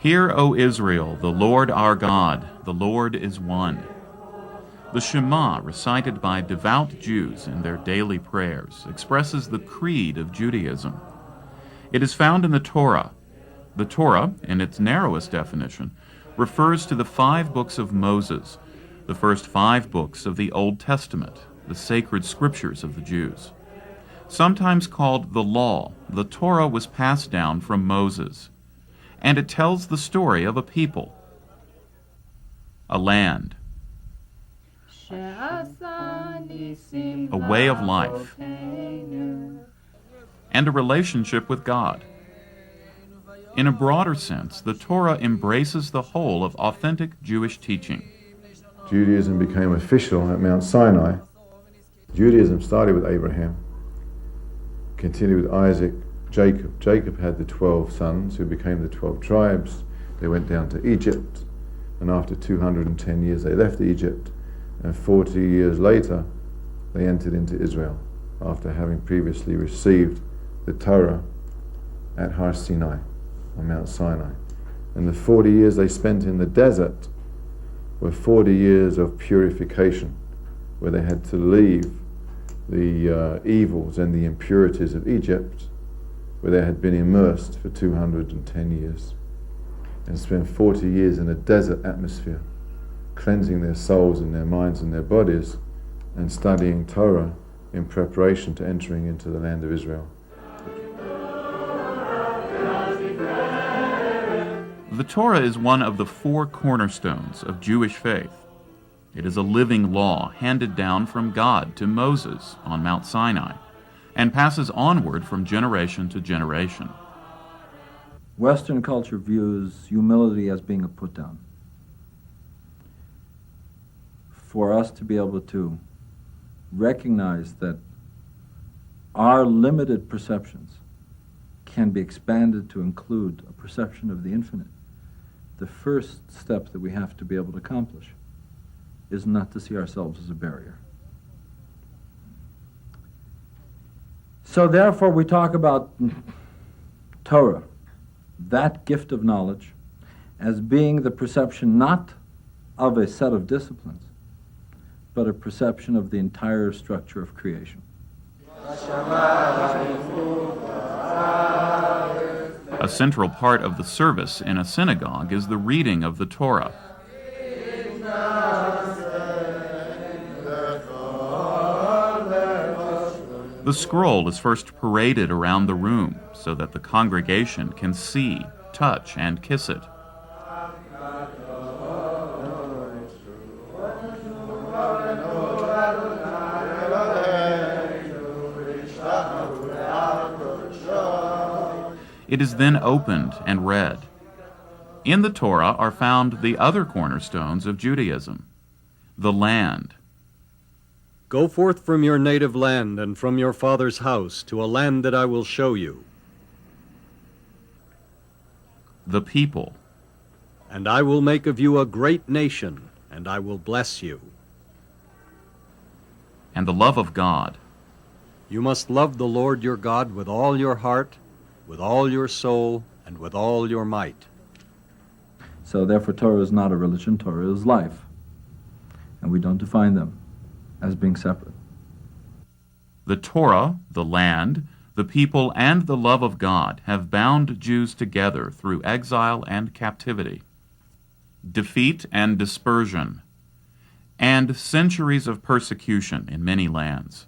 Hear, O Israel, the Lord our God, the Lord is one. The Shema, recited by devout Jews in their daily prayers, expresses the creed of Judaism. It is found in the Torah. The Torah, in its narrowest definition, refers to the 5 books of Moses, the first 5 books of the Old Testament, the sacred scriptures of the Jews. Sometimes called the Law, the Torah was passed down from Moses, and it tells the story of a people, a land, a way of life, and a relationship with God. In a broader sense, the Torah embraces the whole of authentic Jewish teaching. Judaism became official at Mount Sinai. Judaism started with Abraham, continued with Isaac, Jacob. Jacob had the 12 sons who became the 12 tribes. They went down to Egypt, and after 210 years they left Egypt, and 40 years later they entered into Israel after having previously received the Torah at Har Sinai, on Mount Sinai. And the 40 years they spent in the desert were 40 years of purification, where they had to leave the evils and the impurities of Egypt, where they had been immersed for 210 years, and spend 40 years in a desert atmosphere, cleansing their souls and their minds and their bodies, and studying Torah in preparation to entering into the land of Israel. The Torah is one of the 4 cornerstones of Jewish faith. It is a living law handed down from God to Moses on Mount Sinai, and passes onward from generation to generation. Western culture views humility as being a put-down. For us to be able to recognize that our limited perceptions can be expanded to include a perception of the infinite, the first step that we have to be able to accomplish is not to see ourselves as a barrier. So therefore we talk about Torah, that gift of knowledge, as being the perception not of a set of disciplines, but a perception of the entire structure of creation. A central part of the service in a synagogue is the reading of the Torah. The scroll is first paraded around the room so that the congregation can see, touch, and kiss it. It is then opened and read. In the Torah are found the other cornerstones of Judaism, the land. Go forth from your native land and from your father's house to a land that I will show you. The people. And I will make of you a great nation, and I will bless you. And the love of God. You must love the Lord your God with all your heart, with all your soul, and with all your might. So therefore Torah is not a religion, Torah is life. And we don't define them as being separate. The Torah, the land, the people, and the love of God have bound Jews together through exile and captivity, defeat and dispersion, and centuries of persecution in many lands.